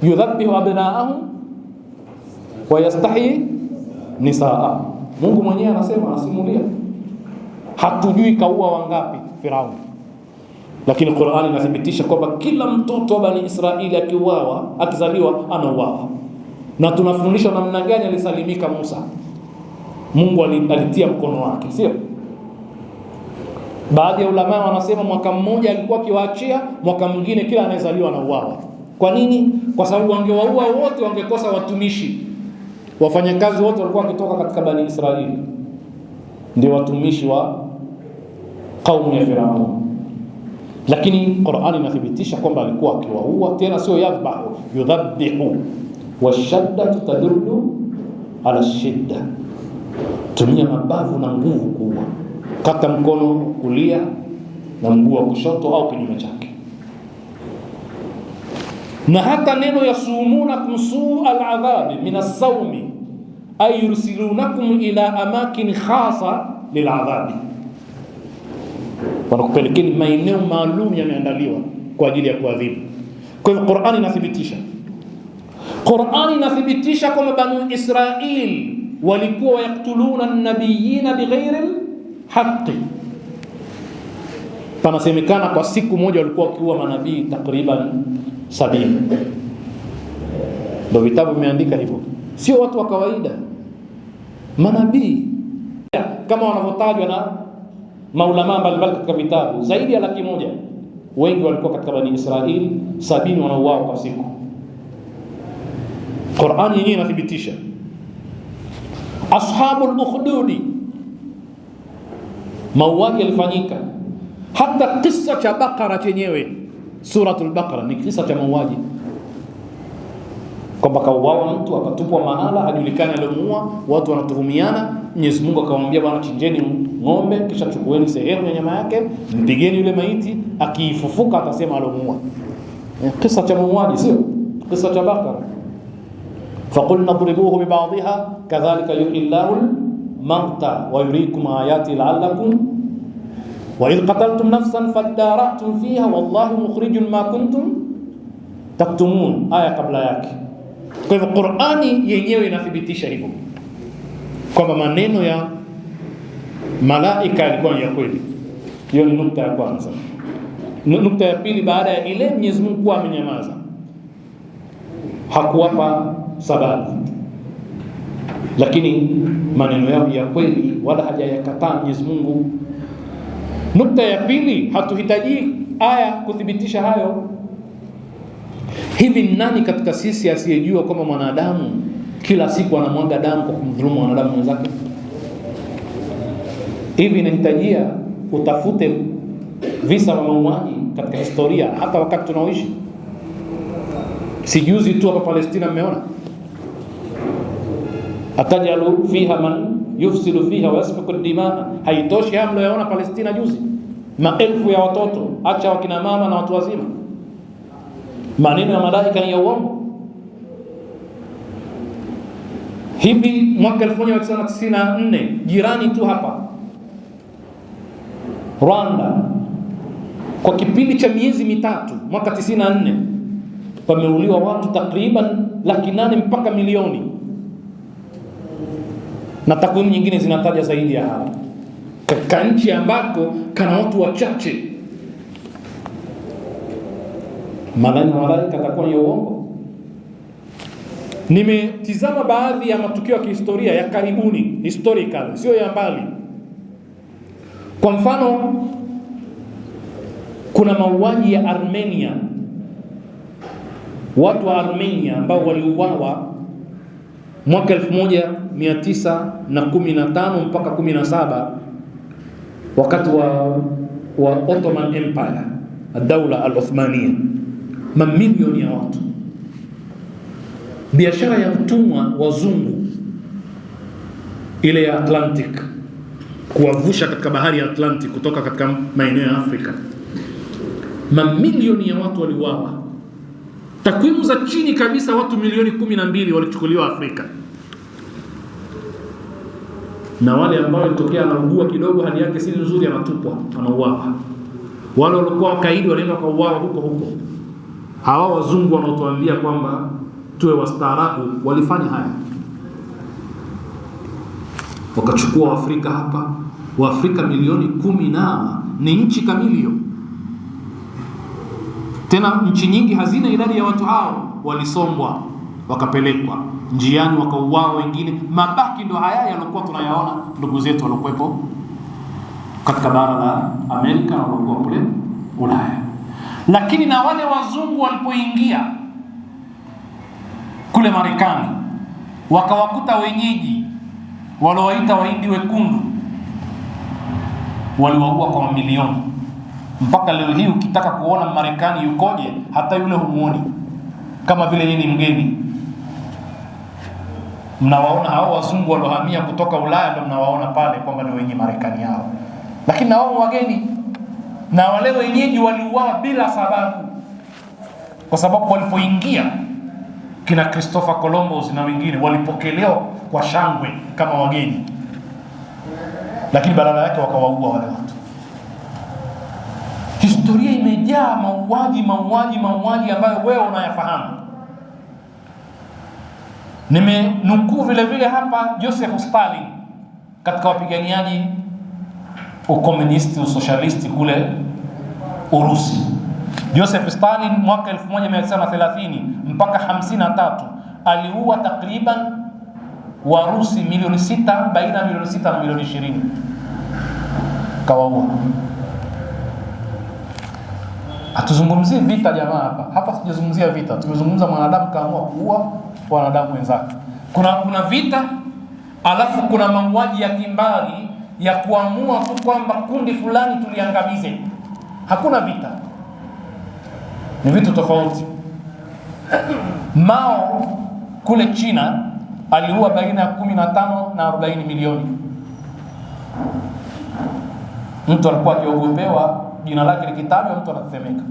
Yudhabbihu abnaahum wa yastahi nisaa. Mungu mwenyewe anasema, anasimulia. Hatujui kaua wangapi Firauna, lakini Qur'ani inathibitisha kwamba kila mtoto wa Bani Israeli akizaliwa anauawa. Na tunafundishwa namna gani alisalimika Musa. Mungu alitia mkono wake, sio? Baadhi ya ulama wanasema mwaka mmoja alikuwa akiwaachia, mwaka mwingine kila anayezaliwa anauawa. Kwa nini? Kwa sababu wangewaua wote wangekosa watumishi. Wafanyakazi wote walikuwa wakitoka katika Bani Israeli ndio watumishi wa kaumu ya Firaun. Lakini Qur'ani inathibitisha kwamba alikuwa akiwaua, tena sio yadhbahu, yudhabbihu, washadda tadullu ala shidda. Tumia mabavu na nguvu kubwa, kata mkono kulia na mguu wa kushoto au kinyume chake. Na hata neno yasumunakum suu al-adhabi min as-sawmi ay yursilunakum ila amakin khasa lil-adhabi, wanakupelekeni maeneo maalum yameandaliwa kwa ajili ya kuadhibu. Kwa hivyo Qur'ani inathibitisha kwamba Bani Israil walikuwa yaktuluna an-nabiyina bighairi al-haqqi. Panasemekana kwa siku moja walikuwa wakiua manabii takriban 70. Ndio vitabu vimeandika hivyo, sio watu wa kawaida, manabii. kama wanavyotajwa na maulama mbalimbali katika vitabu, zaidi ya 100,000. Wengi walikuwa katika Bani Israili, 70 wanauawa kwa siku. Qur'ani yenyewe inathibitisha. Ashabul ukhdudi, mauaji yalifanyika. Hata kisa cha Bakara chenyewe, suratul Bakara ni kisa cha mauaji, kwamba kauawa mtu akatupwa mahala hajulikani aliyomuua, watu wanatuhumiana. Mwenyezi Mungu akamwambia, bwana, chinjeni ng'ombe, kisha chukueni sehemu ya nyama yake, mpigeni yule maiti, akiifufuka atasema aliyomuua. Kisa cha mauaji, sio kisa cha Bakara. faqulna dribuhu biba'dihha kadhalika yuhyi Allahu al-mauta wa yuriikum ayati la'allakum wa idh qataltum nafsan fadara'tum fiha wallahu mukhrijun ma kuntum taktumun, aya kabla yake. Kwa hivyo Qur'ani yenyewe inathibitisha hivyo kwamba maneno ya malaika yalikuwa ya kweli. Hiyo ni nukta ya kwanza. Nukta ya pili, baada ya ile Mwenyezi Mungu kuwa amenyamaza, hakuwapa sababu, lakini maneno yao ya kweli, wala hajayakataa Mwenyezi Mungu. Nukta ya pili, hatuhitaji aya kuthibitisha hayo. Hivi nani katika sisi asiyejua kwamba mwanadamu kila siku anamwaga damu kwa kumdhulumu mwanadamu mwenzake? Hivi inahitajia utafute visa vya mauaji katika historia hata wakati tunaoishi. Sijuzi tu hapa Palestina mmeona, atajalu fiha man yufsidu fiha wa yasfiku ad-dimaa. Haitoshi hamlo yaona Palestina juzi, maelfu ya watoto, acha wakina mama na watu wazima. Maneno ya malaika ni ya uongo. Hivi mwaka 1994 jirani tu hapa Rwanda, kwa kipindi cha miezi mitatu mwaka 94 pameuliwa watu takriban 800,000 mpaka milioni, na takwimu nyingine zinataja zaidi ya hapo, katika nchi ambako kana watu wachache. Maneno malaika atakuwa ni uongo? Nimetizama baadhi ya matukio ya kihistoria ya karibuni, historical, sio ya mbali. Kwa mfano, kuna mauaji ya Armenia, watu wa Armenia ambao waliuawa mwaka 1915 mpaka 17 wakati wa Ottoman Empire, ad-Dawla al-Uthmania. Mamilioni ya watu, biashara ya utumwa wazungu ile ya Atlantic, kuwavusha katika bahari ya Atlantic kutoka katika maeneo ya Afrika. Mamilioni ya watu waliuawa. Takwimu za chini kabisa, watu milioni 12 walichukuliwa Afrika, na wale ambao walitokea anaugua kidogo, hali yake si nzuri, anatupwa, anauawa. Wale walikuwa wakaidi walienda kuuawa huko huko. Hawa wazungu wanaotuambia kwamba tuwe wastaarabu walifanya haya, wakachukua Waafrika hapa. Waafrika milioni 10 na ni nchi kamili hiyo. Tena nchi nyingi hazina idadi ya watu hao, walisombwa wakapelekwa njiani wakauawa wengine. Mabaki ndo haya yaliokuwa tunayaona ndugu zetu waliokuwepo katika bara la Amerika na waliokuwa kule Ulaya. Lakini na wale wazungu walipoingia kule Marekani, wakawakuta wenyeji waliowaita Wahindi wekundu, waliwaua kwa mamilioni. Mpaka leo hii ukitaka kuona Marekani yukoje, hata yule humuoni, kama vile yeye ni mgeni. Mnawaona hao wazungu waliohamia kutoka Ulaya, ndio mnawaona pale kwamba ni wenye Marekani hao, lakini na wao wageni. Na wale wenyeji waliuawa bila sababu, kwa sababu walipoingia kina Christopher Columbus na wengine walipokelewa kwa shangwe kama wageni, lakini badala yake wakawaua wale watu. Historia imejaa mauaji ambayo wewe unayafahamu. Nimenukuu vile vile hapa Joseph Stalin, katika wapiganiaji ukomunisti usocialisti kule Urusi. Joseph Stalin mwaka 1930 mpaka 53 aliua takriban Warusi milioni 6, baina ya milioni 6 na milioni 20 kawaua. Hatuzungumzii vita jamaa hapa sijazungumzia vita, tumezungumza mwanadamu kaamua kuua wanadamu wenzake. Kuna vita, alafu kuna mauaji ya kimbari ya kuamua tu kwamba kundi fulani tuliangamize. Hakuna vita, ni vitu tofauti. Mao kule China aliua baina ya 15 na 40 milioni. Mtu alikuwa akiogopewa, jina lake likitajwa mtu anatetemeka.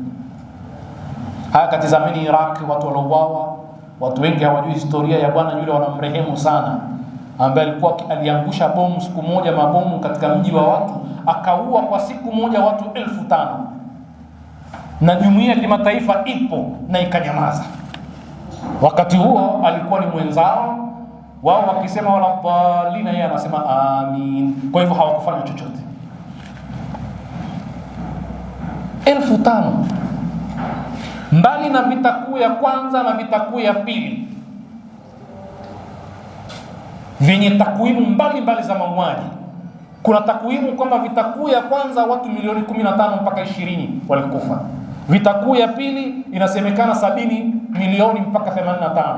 Haya, katizameni Iraq, watu waliouawa. Watu wengi hawajui historia ya bwana yule wanamrehemu sana, ambaye aliangusha bomu siku moja, mabomu katika mji wa watu, akaua kwa siku moja watu 5,000, na jumuiya ya kimataifa ipo na ikanyamaza. Wakati huo alikuwa ni mwenzao wao, wakisema wala dhalina, yeye anasema amin. Kwa hivyo hawakufanya chochote. 5,000. Mbali na vita kuu ya kwanza na vita kuu ya pili vyenye takwimu mbalimbali za mauaji, kuna takwimu kwamba vita kuu ya kwanza watu milioni 15 mpaka 20 walikufa. Vita kuu ya pili inasemekana 70 milioni mpaka 85.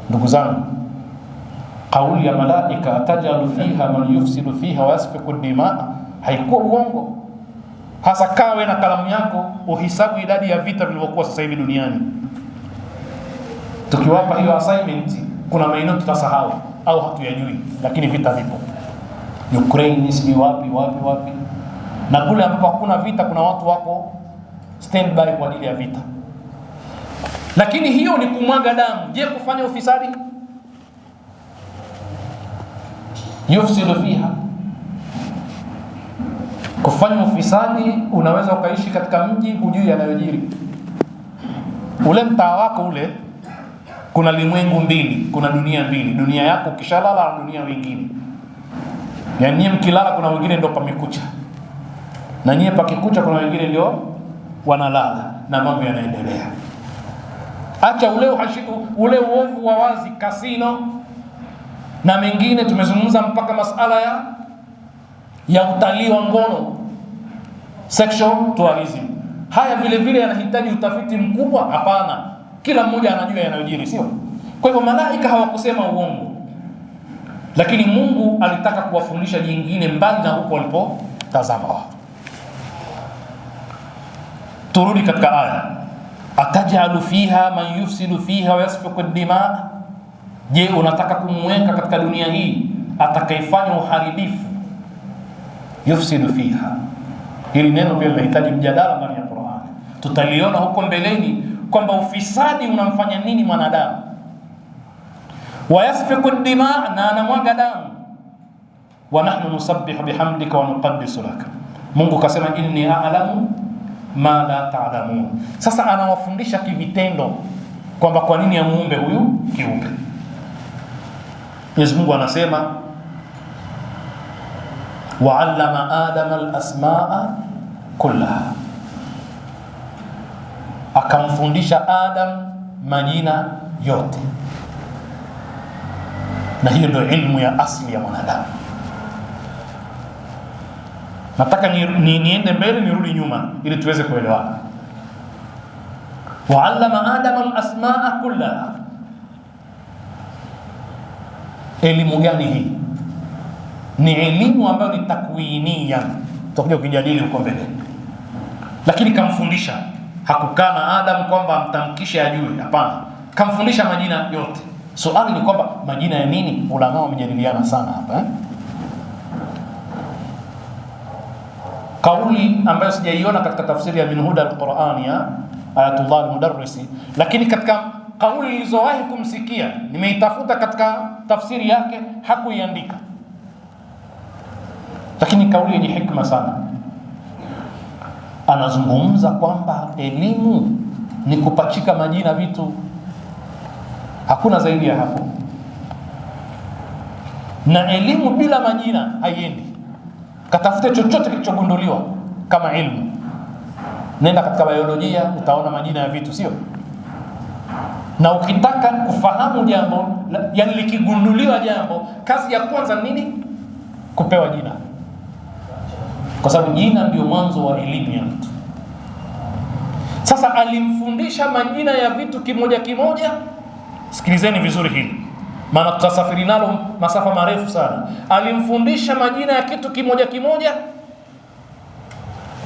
Ndugu zangu, kauli ya malaika atajalu fiha man yufsidu fiha wa yasfiku dima haikuwa uongo. Hasa kawe na kalamu yako uhisabu idadi ya vita vilivyokuwa sasa hivi duniani. Tukiwapa hiyo assignment, kuna maeneo tutasahau au hatuyajui, lakini vita vipo. Ukraine si wapi. Na kule ambapo hakuna vita kuna watu wako standby kwa ajili ya vita. Lakini hiyo ni kumwaga damu. Je, kufanya ufisadi? Yufsidu fiha. Kufanya ufisadi, unaweza ukaishi katika mji hujui yanayojiri. Ule mtaa wako ule kuna limwengu mbili, kuna dunia mbili. Dunia yako ukishalala na dunia wengine. Yaani nyie mkilala kuna wengine ndio pamekucha, na nyie pakikucha kuna wengine ndio wanalala, na mambo yanaendelea. Acha ule uovu wa wazi, kasino na mengine. Tumezungumza mpaka masala ya utalii wa ngono, sexual tourism. Haya vile vile yanahitaji utafiti mkubwa? Hapana, kila mmoja anajua yanayojiri, sio? Kwa hivyo malaika hawakusema uongo, lakini Mungu alitaka kuwafundisha jingine mbali na huko walipotazama wao. Turudi katika aya, atajalu fiha man yufsidu fiha wa yasfiku dima. Je, unataka kumweka katika dunia hii atakayefanya uharibifu? Yufsidu fiha, hili neno pia linahitaji mjadala ndani ya Qur'an. Tutaliona huko mbeleni kwamba ufisadi unamfanya nini mwanadamu. Wa yasfiku dima, na anamwaga damu. Wa nahnu nusabbihu bihamdika wa nuqaddisu laka. Mungu kasema inni a'lamu ma la ta'lamun. Sasa anawafundisha kivitendo kwamba kwa nini amuumbe huyu kiumbe. Mwenyezi Mungu anasema wa'allama adama al-asma'a kullaha, akamfundisha Adam majina yote. Na hiyo ndio ilmu ya asli ya mwanadamu. Nataka niende mbele nirudi nyuma ili tuweze kuelewana. Wa'allama adama al-asma'a kullaha. Elimu gani hii? Ni elimu ambayo ni takwiniya, tutakuja kujadili huko mbele. Lakini kamfundisha, hakukaa na Adam kwamba amtamkishe ajue, hapana. Kamfundisha majina yote. Swali ni kwamba majina ya nini? Ulama wamejadiliana sana hapa. Kauli ambayo sijaiona katika tafsiri ya Minhuda al-Qur'an ya Ayatullah al-Mudarrisi, lakini katika kauli nilizowahi kumsikia, nimeitafuta katika tafsiri yake, hakuiandika. Lakini kauli yenye hikma sana. Anazungumza kwamba elimu ni kupachika majina vitu, hakuna zaidi ya hapo. Na elimu bila majina haiendi. Katafute chochote kilichogunduliwa kama ilmu. Nenda katika biolojia utaona majina ya vitu, sio? Na ukitaka kufahamu jambo, yani likigunduliwa jambo, kazi ya kwanza nini? Kupewa jina, kwa sababu jina ndio mwanzo wa elimu ya mtu. Sasa alimfundisha majina ya vitu kimoja kimoja. Sikilizeni vizuri hili, maana tutasafiri nalo masafa marefu sana. Alimfundisha majina ya kitu kimoja kimoja,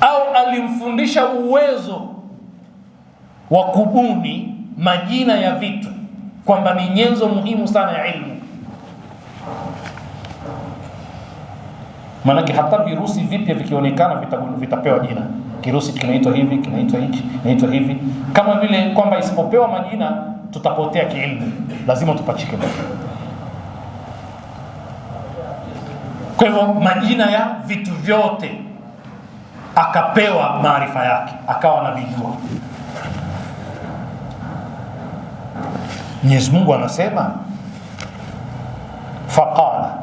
au alimfundisha uwezo wa kubuni majina ya vitu, kwamba ni nyenzo muhimu sana ya ilmu. Maanake hata virusi vipya vikionekana vitapewa jina. Kirusi kinaitwa hivi, kinaitwa hichi, kinaitwa hivi. Kama vile kwamba isipopewa majina tutapotea kiilmu, lazima tupachike majina. Kwa hivyo majina ya vitu vyote akapewa maarifa yake, akawa anavijua. Mwenyezi Mungu anasema faqala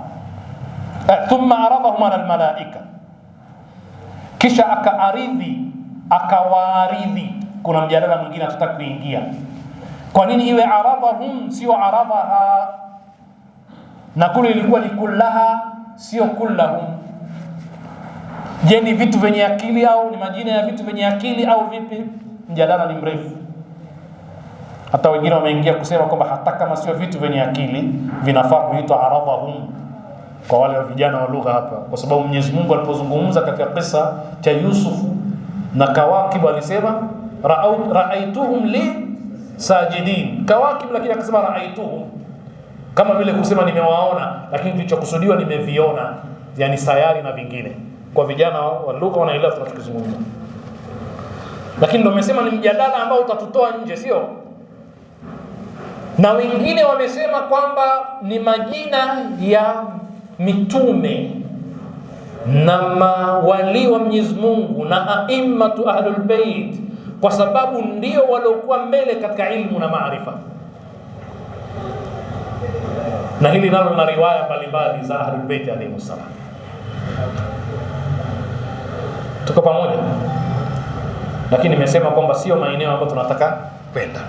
thumma aradahum ala almalaika, kisha akawaaridhi. Kuna mjadala mwingine tutataka kuingia, kwa nini iwe aradahum sio aradaha, na kule ilikuwa ni kullaha sio kullahum? Je, ni vitu vyenye akili au ni majina ya vitu vyenye akili au vipi? Mjadala ni mrefu. Hata wengine wameingia kusema kwamba hata kama sio vitu vyenye akili vinafaa kuitwa aradahum, kwa wale vijana wa lugha hapa, kwa sababu Mwenyezi Mungu alipozungumza katika kisa cha Yusuf na Kawakib alisema ra'aituhum li sajidin, Kawakib, lakini akasema ra'aituhum, kama vile kusema nimewaona, lakini kilichokusudiwa nimeviona, yani sayari na vingine. Kwa vijana wa lugha wanaelewa tunachozungumza, lakini ndio nimesema ni mjadala ambao utatutoa nje, sio? Na wengine wamesema kwamba ni majina ya mitume na mawali wa Mwenyezi Mungu na a'immatu ahlul bait, kwa sababu ndio waliokuwa mbele katika ilmu na maarifa. Na hili nalo na riwaya mbalimbali za ahlul bait alayhi salam. Tuko pamoja? Lakini nimesema kwamba sio maeneo ambayo tunataka kwenda.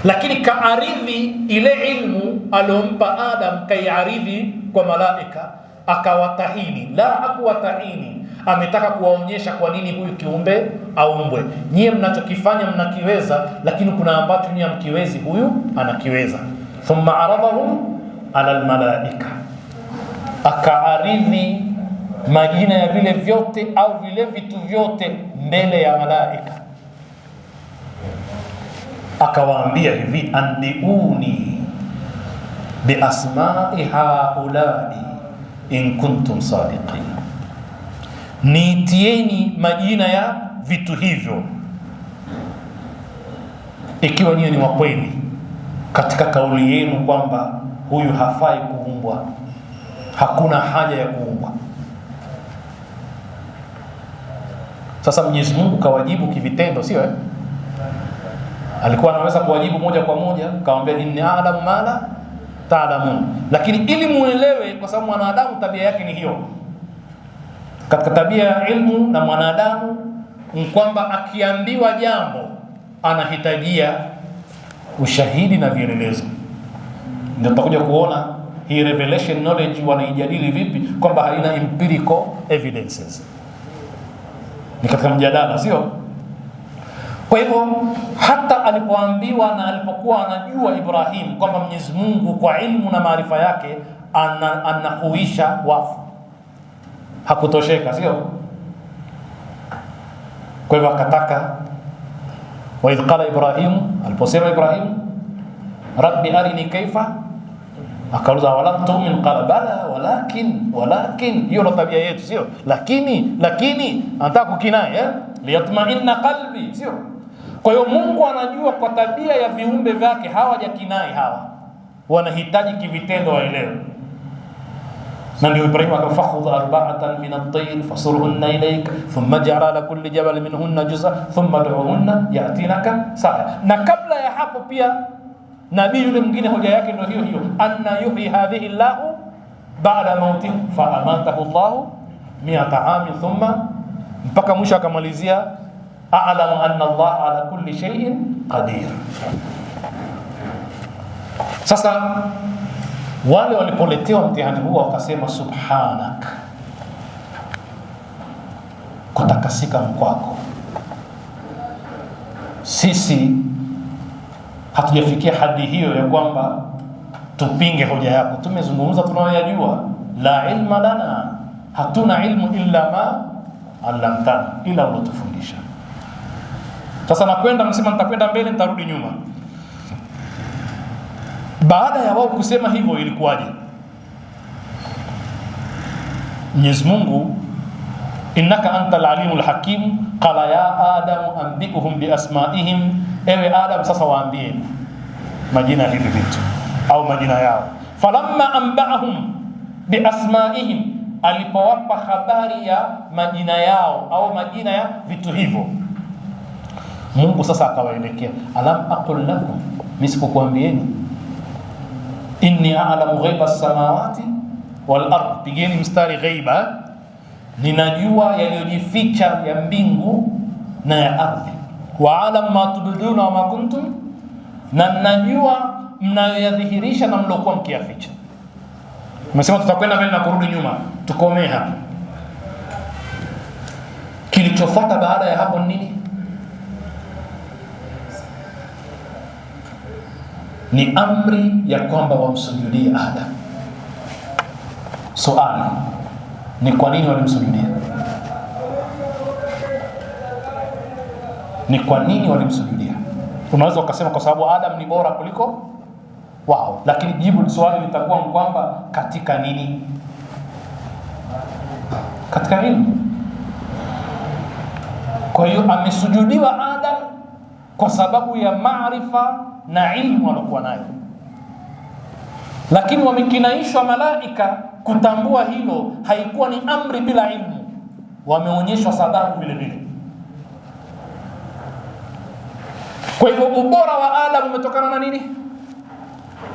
Lakini kaaridhi ile ilmu alompa Adam, kaiaridhi kwa malaika, akawatahini. La, hakuwatahini, ametaka kuwaonyesha kwa nini huyu kiumbe aumbwe. Nyie mnachokifanya mnakiweza, lakini kuna ambacho nyie hamkiwezi, huyu anakiweza. Thumma aradahum ala almalaika, akaaridhi majina ya vile vyote au vile vitu vyote mbele ya malaika, akawaambia hivi, andiuni bi asma'i haulai in kuntum sadiqin, niitieni majina ya vitu hivyo ikiwa nyinyi ni wa kweli katika kauli yenu kwamba huyu hafai kuumbwa, hakuna haja ya kuumbwa. Sasa Mwenyezi Mungu kawajibu kivitendo, sio alikuwa anaweza kuwajibu moja kwa moja, kawaambia inni a'lamu ma la ta'lamun, lakini ili muelewe, kwa sababu mwanadamu tabia yake ni hiyo. Katika tabia ya ilmu na mwanadamu ni kwamba akiambiwa jambo anahitajia ushahidi na vielelezo. Ndio tutakuja kuona hii revelation knowledge wanaijadili vipi, kwamba haina empirical evidences. Ni katika mjadala, sio? Kwa hivyo hata alipoambiwa na alipokuwa anajua Ibrahim kwamba Mwenyezi Mungu kwa ilmu na maarifa yake anahuisha wafu, hakutosheka, sio? Kwa hivyo akataka, wa idh qala Ibrahim, aliposema Ibrahim rabbi arini kaifa, akauliza wala tu'min, qala bala walakin. Hiyo ndo tabia yetu, sio? Lakini anataka kukinai liyatma'inna qalbi, sio? Kwa hiyo Mungu anajua kwa tabia ya viumbe vyake hawajakinai, hawa wanahitaji kivitendo waelewe. Na ndio Ibrahim akafakhudh arba'atan min at-tayr fasurhunna ilayka thumma ja'ala ala kulli jabal minhunna juz'a thumma du'uhunna ya'tinaka sa'a. Na kabla ya hapo pia nabii yule mwingine hoja yake ndio hiyo, anna yuhyi hadhihi Allahu ba'da mauti fa amatahu Allahu 100 amin thumma, mpaka mwisho akamalizia a'lamu anna Allah ala kulli shay'in qadir. Sasa wale walipoletewa mtihani huo wakasema subhanak, kutakasika kwako, sisi hatujafikia hadi hiyo ya kwamba tupinge hoja yako. Tumezungumza tunayoyajua, la ilma lana, hatuna ilmu illa ma allamtana, ila ulotufundisha. Sasa nakwenda msema nitakwenda mbele nitarudi nyuma. Baada ya wao kusema hivyo ilikuwaje? Mwenyezi Mungu, innaka antal alimul hakim, qala ya adam anbi'uhum bi asma'ihim, ewe Adam sasa waambie majina hivi vitu au majina yao. Falamma anba'ahum bi asma'ihim, alipowapa habari ya majina yao au majina ya vitu hivyo, Mungu sasa akawaelekea, alam aqul lakum, nisikukwambieni inni a'lamu ghaiba as-samawati wal ard, pigeni mstari ghaiba, ninajua yaliyojificha ya mbingu na ya ardhi, wa alam ma tubduna wa ma kuntum, na najua mnayoyadhihirisha na mlokuwa mkiyaficha. Umesema tutakwenda mbele na kurudi nyuma, tukomee hapa. Kilichofuata baada ya hapo nini? Ni amri ya kwamba wamsujudie Adam. Swali, ni kwa nini walimsujudia? Ni kwa nini walimsujudia? Unaweza ukasema kwa sababu Adam ni bora kuliko wao, lakini jibu swali litakuwa kwamba katika nini? Katika ilmu. Kwa hiyo amesujudiwa Adam kwa sababu ya maarifa na ilmu alikuwa nayo, lakini wamekinaishwa malaika kutambua hilo, haikuwa ni amri bila ilmu, wameonyeshwa sababu vile vile. Kwa hivyo ubora wa Adam umetokana na nini?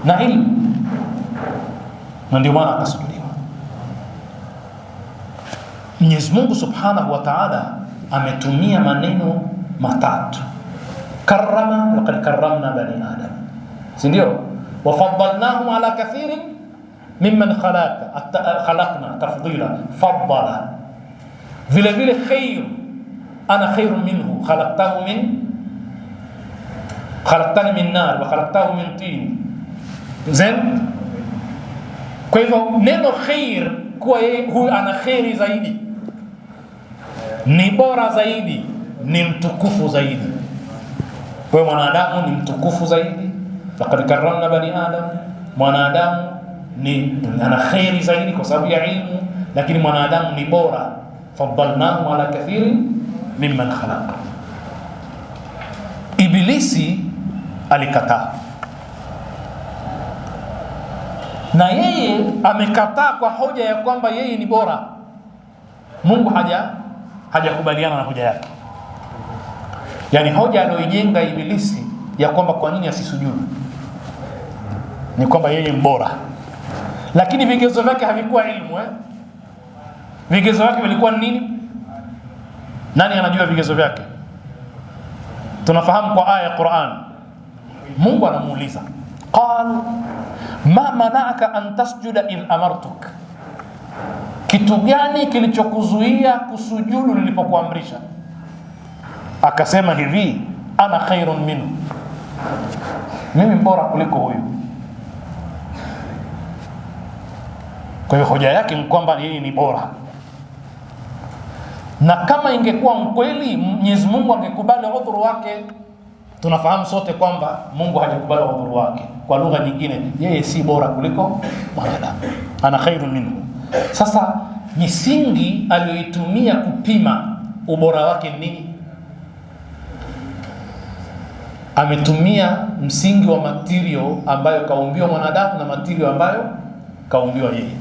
Na ilmu, na ndio maana akasujudiwa. Mwenyezi Mungu Subhanahu wa Ta'ala ametumia maneno matatu: karrama, laqad karramna bani adam, si ndio? Wa faddalnahum ala kathirin mimman khalaqna tafdila, faddala. Vile vile khair, ana khairun minhu, khalaqtani min nar wa khalaqtahu min tin. Zen. Kwa hivyo neno khair, kuwa yeye huyu ana khairi zaidi, ni bora zaidi, ni mtukufu zaidi. Kwa hiyo mwanadamu ni mtukufu zaidi, laqad karramna bani adam, mwanadamu ni ana khairi zaidi kwa sababu ya ilmu, lakini mwanadamu ni bora, faddalnahu ala kathirin mimman khalaqa. Ibilisi alikataa, na yeye amekataa kwa hoja ya kwamba yeye ni bora. Mungu hajakubaliana na hoja yake. Yani hoja aliyojenga Ibilisi ya kwamba kwa nini asisujudu ni kwamba yeye ni bora, lakini vigezo vyake havikuwa ilmu. Vigezo vyake vilikuwa nini? Nani anajua vigezo vyake? Tunafahamu kwa aya ya Qur'an. Mungu anamuuliza, qal ma mana'aka an tasjuda idh amartuk, kitu gani kilichokuzuia kusujudu nilipokuamrisha? Akasema hivi, ana khairun minhu, mimi bora kuliko huyu. Kwa hiyo hoja yake ni kwamba yeye ni bora, na kama ingekuwa mkweli Mwenyezi Mungu angekubali udhuru wake. Tunafahamu sote kwamba Mungu hajakubali udhuru wake. Kwa lugha nyingine, yeye si bora kuliko mwanadamu, ana khairun minhu. Sasa misingi aliyoitumia kupima ubora wake nini? Ametumia msingi wa material ambayo kaumbiwa mwanadamu na material ambayo kaumbiwa yeye.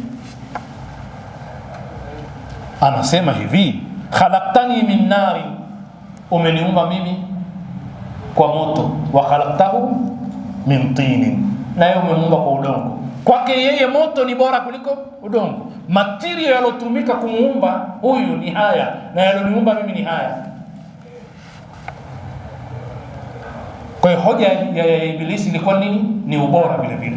Anasema hivi, khalaqtani min nari, umeniumba mimi kwa moto, wa khalaqtahu min tinin, na yeye umemuumba kwa udongo. Kwake yeye moto ni bora kuliko udongo. Material yalotumika kumuumba huyu ni haya, na yaloniumba mimi ni haya. Kwa hiyo hoja ya Ibilisi ilikuwa nini? Ni ubora vile vile,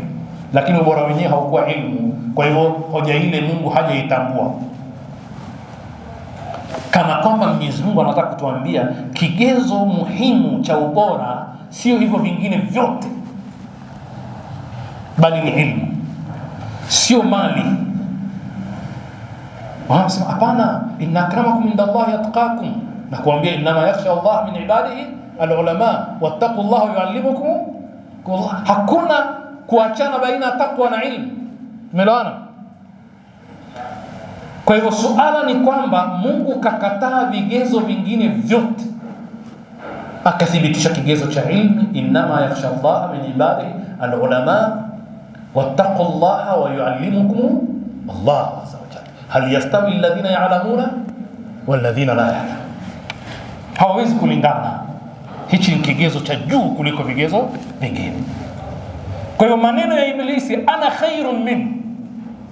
lakini ubora wenyewe haukuwa ilmu. Kwa hivyo hoja ile Mungu hajaitambua, kana kwamba Mwenyezi Mungu anataka kutuambia kigezo muhimu cha ubora sio hivyo vingine vyote, bali ni ilmu, sio mali. Wanasema hapana, inna akramakum indallahi atqakum, na kuambia inma yakhsha Allah min ibadihi alulama wattaqullaha yuallimukum. Hakuna kuachana baina takwa na ilmu. Umeelewana? Kwa hivyo suala ni kwamba Mungu kakataa vigezo vingine vyote, akathibitisha kigezo cha ilmu, inma yakhsha Allah min ibadihi alulama wattaqullaha wa yuallimukum Allah azza wa jalla. Hal yastawi alladhina ya'lamuna walladhina la ya'lamun? Hawawezi kulingana. Hichi ni kigezo cha juu kuliko vigezo vingine. Kwa hiyo maneno ya Ibilisi, ana khairun min,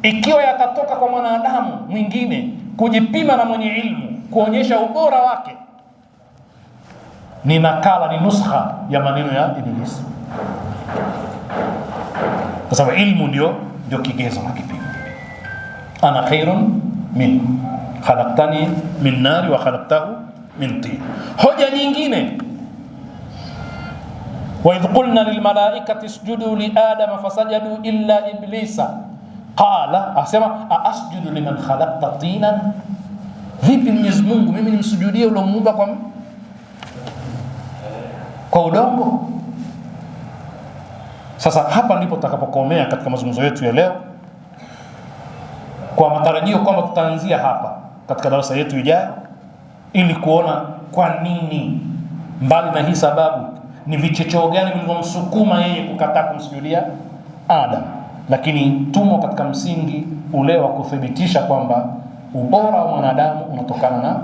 ikiwa yatatoka kwa mwanadamu mwingine kujipima na mwenye ilmu, kuonyesha ubora wake, ni nakala, ni nuskha ya maneno ya Ibilisi, kwa sababu ilmu ndio kigezo na kipimo. Ana khairun min, khalaqtani min nari wa khalaqtahu min tin. Hoja nyingine, wa idh qulna lil malaikati isjudu li adama fasajadu illa iblisa qala, asema asjudu liman khalaqta tinan. Vipi Mwenyezi Mungu mimi nimsujudie ulomuumba kwa udongo? Sasa hapa ndipo tutakapokomea katika mazungumzo yetu ya leo, kwa matarajio kwamba tutaanzia hapa katika darasa yetu ijayo, ili kuona kwa nini, mbali na hii sababu, ni vichocheo gani vilivyomsukuma yeye kukataa kumsujudia Adam. Lakini tumo katika msingi ule wa kuthibitisha kwamba ubora wa mwanadamu unatokana na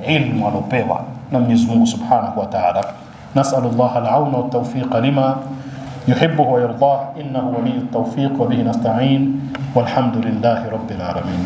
ilmu alopewa na Mwenyezi Mungu Subhanahu wa Ta'ala. Nas'alullah al-auna wa at-tawfiq lima yuhibbu wa yardah, innahu waliyyu at-tawfiq wa bihi nasta'in, walhamdulillahi rabbil alamin.